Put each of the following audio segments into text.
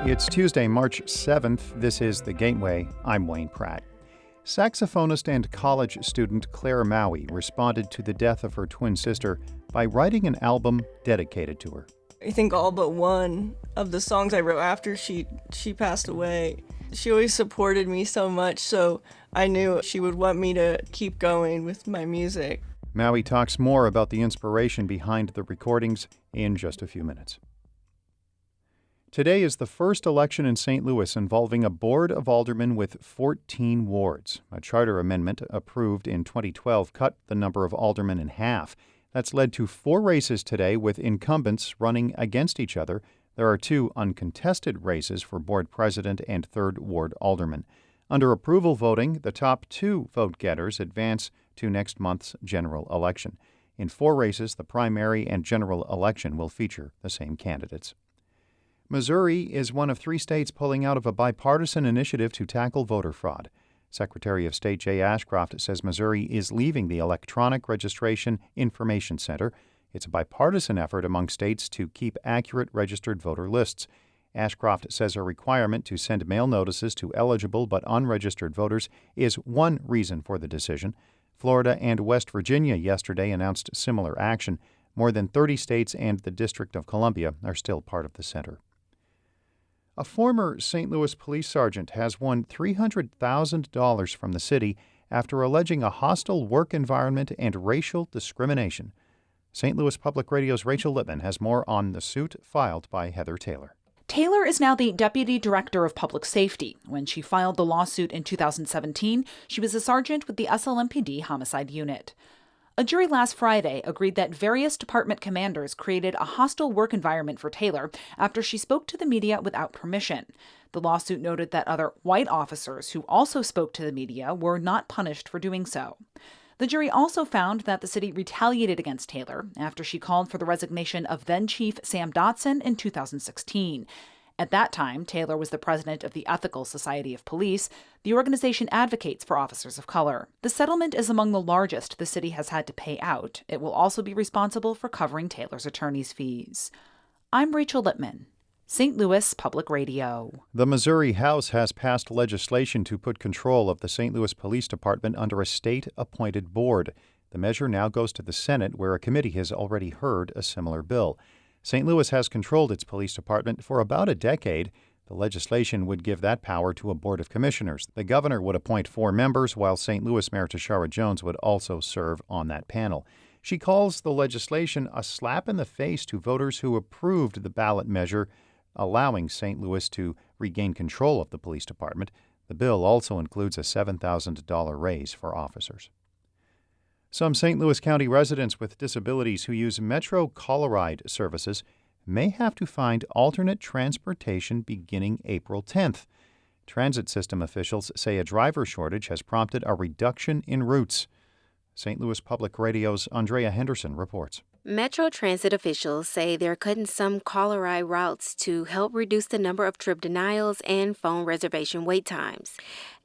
It's Tuesday, March 7th. This is The Gateway. I'm Wayne Pratt. Saxophonist and college student Claire Maue responded to the death of her twin sister by writing an album dedicated to her. I think all but one of the songs I wrote after she passed away. She always supported me so much, so I knew she would want me to keep going with my music. Maue talks more about the inspiration behind the recordings in just a few minutes. Today is the first election in St. Louis involving a board of aldermen with 14 wards. A charter amendment approved in 2012 cut the number of aldermen in half. That's led to 4 races today with incumbents running against each other. There are 2 uncontested races for board president and 3rd ward alderman. Under approval voting, the top 2 vote-getters advance to next month's general election. In 4 races, the primary and general election will feature the same candidates. Missouri is one of 3 states pulling out of a bipartisan initiative to tackle voter fraud. Secretary of State Jay Ashcroft says Missouri is leaving the Electronic Registration Information Center. It's a bipartisan effort among states to keep accurate registered voter lists. Ashcroft says a requirement to send mail notices to eligible but unregistered voters is one reason for the decision. Florida and West Virginia yesterday announced similar action. More than 30 states and the District of Columbia are still part of the center. A former St. Louis police sergeant has won $300,000 from the city after alleging a hostile work environment and racial discrimination. St. Louis Public Radio's Rachel Lippman has more on the suit filed by Heather Taylor. Taylor is now the Deputy Director of Public Safety. When she filed the lawsuit in 2017, she was a sergeant with the SLMPD Homicide Unit. A jury last Friday agreed that various department commanders created a hostile work environment for Taylor after she spoke to the media without permission. The lawsuit noted that other white officers who also spoke to the media were not punished for doing so. The jury also found that the city retaliated against Taylor after she called for the resignation of then-Chief Sam Dotson in 2016. At that time, Taylor was the president of the Ethical Society of Police. The organization advocates for officers of color. The settlement is among the largest the city has had to pay out. It will also be responsible for covering Taylor's attorney's fees. I'm Rachel Lippman, St. Louis Public Radio. The Missouri House has passed legislation to put control of the St. Louis Police Department under a state-appointed board. The measure now goes to the Senate, where a committee has already heard a similar bill. St. Louis has controlled its police department for about a decade. The legislation would give that power to a board of commissioners. The governor would appoint 4 members, while St. Louis Mayor Tashara Jones would also serve on that panel. She calls the legislation a slap in the face to voters who approved the ballot measure, allowing St. Louis to regain control of the police department. The bill also includes a $7,000 raise for officers. Some St. Louis County residents with disabilities who use Metro Coloride services may have to find alternate transportation beginning April 10th. Transit system officials say a driver shortage has prompted a reduction in routes. St. Louis Public Radio's Andrea Henderson reports. Metro Transit officials say they're cutting some Coloride routes to help reduce the number of trip denials and phone reservation wait times.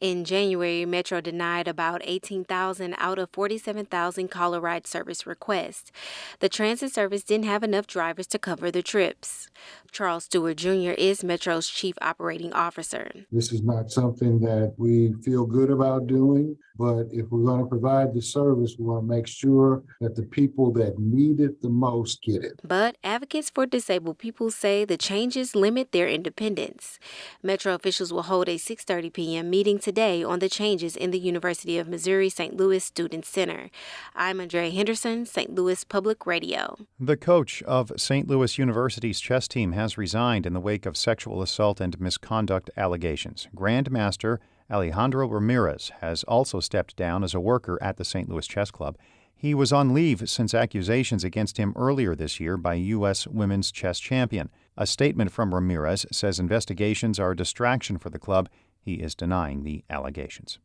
In January, Metro denied about 18,000 out of 47,000 Coloride service requests. The transit service didn't have enough drivers to cover the trips. Charles Stewart Jr. is Metro's chief operating officer. This is not something that we feel good about doing, but if we're going to provide the service, we want to make sure that the people that need it the most get it. But advocates for disabled people say the changes limit their independence. Metro officials will hold a 6:30 p.m. meeting today on the changes in the University of Missouri St. Louis Student Center. I'm Andrea Henderson, St. Louis Public Radio. The coach of St. Louis University's chess team has resigned in the wake of sexual assault and misconduct allegations. Grandmaster Alejandro Ramirez has also stepped down as a worker at the St. Louis Chess Club. He was on leave since accusations against him earlier this year by U.S. women's chess champion. A statement from Ramirez says investigations are a distraction for the club. He is denying the allegations.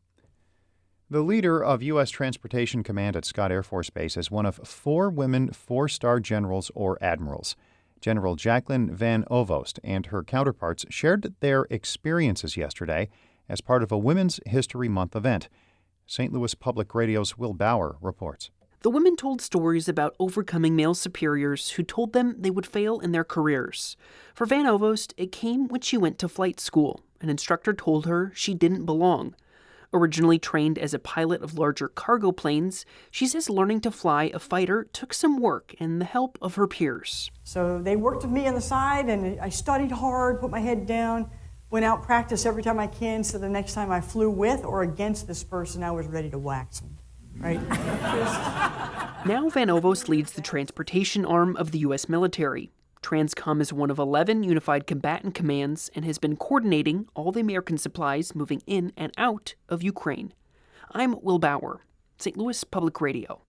The leader of U.S. Transportation Command at Scott Air Force Base is one of 4 women 4-star generals or admirals. General Jacqueline Van Ovost and her counterparts shared their experiences yesterday as part of a Women's History Month event. St. Louis Public Radio's Will Bauer reports. The women told stories about overcoming male superiors who told them they would fail in their careers. For Van Ovost, it came when she went to flight school. An instructor told her she didn't belong. Originally trained as a pilot of larger cargo planes, she says learning to fly a fighter took some work and the help of her peers. So they worked with me on the side, and I studied hard, put my head down, went out, practiced every time I can, so the next time I flew with or against this person, I was ready to wax them, right? Now Van Ovost leads the transportation arm of the U.S. military. Transcom is one of 11 unified combatant commands and has been coordinating all the American supplies moving in and out of Ukraine. I'm Will Bauer, St. Louis Public Radio.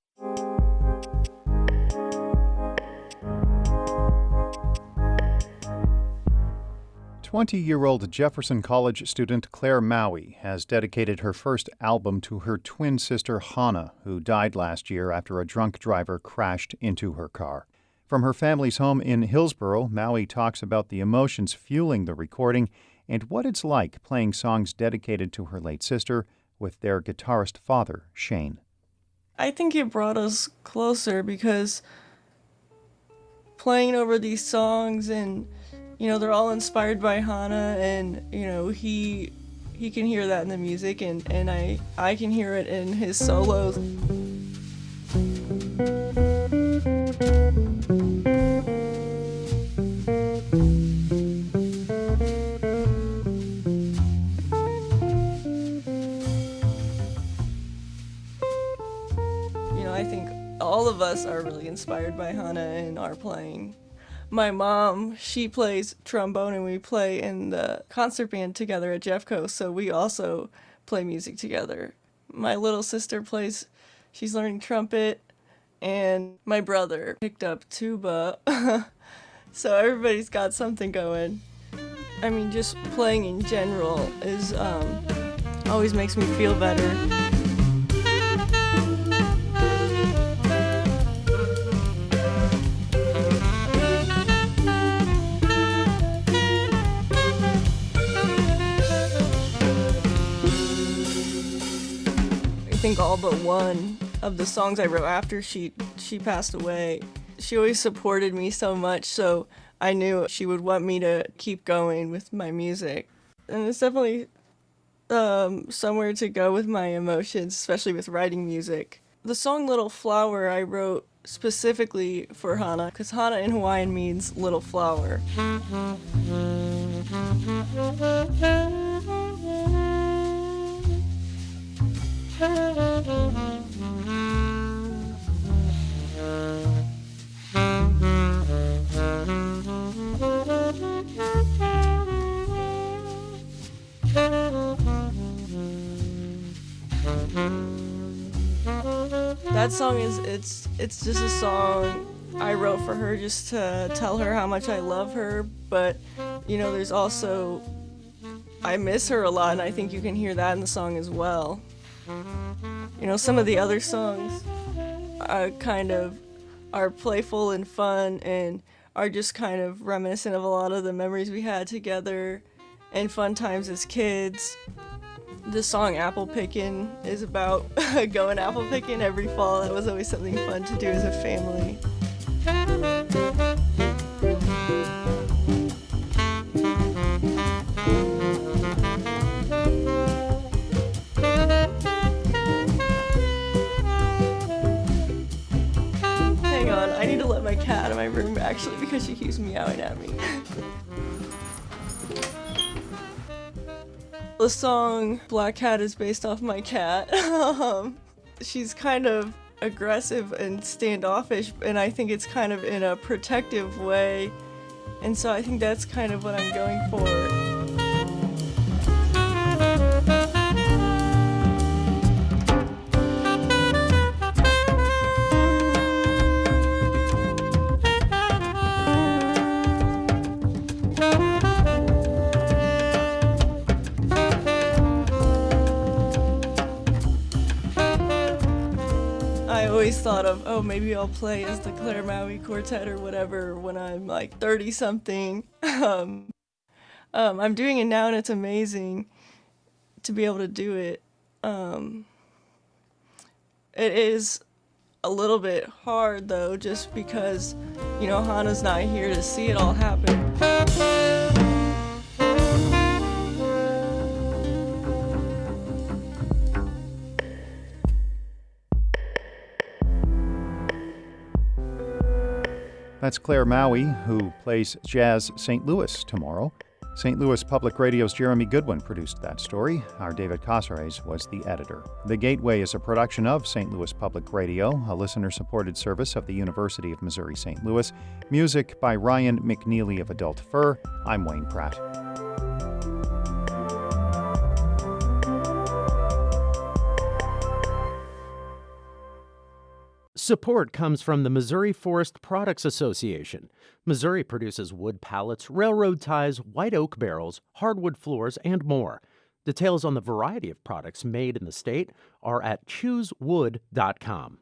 "20-year-old Jefferson College student Claire Maue has dedicated her first album to her twin sister Hannah, who died last year after a drunk driver crashed into her car. From her family's home in Hillsboro, Maue talks about the emotions fueling the recording and what it's like playing songs dedicated to her late sister with their guitarist father, Shane. I think it brought us closer because playing over these songs and, they're all inspired by Hannah, and, he can hear that in the music, and I can hear it in his solos. I think all of us are really inspired by Hannah and our playing. My mom, she plays trombone, and we play in the concert band together at Jeffco, so we also play music together. My little sister she's learning trumpet, and my brother picked up tuba. So everybody's got something going. I mean, just playing in general is always makes me feel better. I think all but one of the songs I wrote after she passed away, she always supported me so much, so I knew she would want me to keep going with my music. And it's definitely somewhere to go with my emotions, especially with writing music. The song Little Flower I wrote specifically for Hannah, because Hannah in Hawaiian means little flower. That song it's just a song I wrote for her just to tell her how much I love her, but there's also I miss her a lot, and I think you can hear that in the song as well. Some of the other songs are playful and fun and are just kind of reminiscent of a lot of the memories we had together and fun times as kids. The song Apple Pickin' is about going apple picking every fall. That was always something fun to do as a family. Hang on, I need to let my cat out of my room actually because she keeps meowing at me. The song Black Cat is based off my cat. She's kind of aggressive and standoffish, and I think it's kind of in a protective way, and so I think that's kind of what I'm going for. I always thought of, maybe I'll play as the Claire Maue Quartet or whatever when I'm like 30 something. I'm doing it now, and it's amazing to be able to do it. It is a little bit hard, though, just because, Hannah's not here to see it all happen. That's Claire Maue, who plays Jazz St. Louis tomorrow. St. Louis Public Radio's Jeremy Goodwin produced that story. Our David Casares was the editor. The Gateway is a production of St. Louis Public Radio, a listener-supported service of the University of Missouri St. Louis. Music by Ryan McNeely of Adult Fur. I'm Wayne Pratt. Support comes from the Missouri Forest Products Association. Missouri produces wood pallets, railroad ties, white oak barrels, hardwood floors, and more. Details on the variety of products made in the state are at choosewood.com.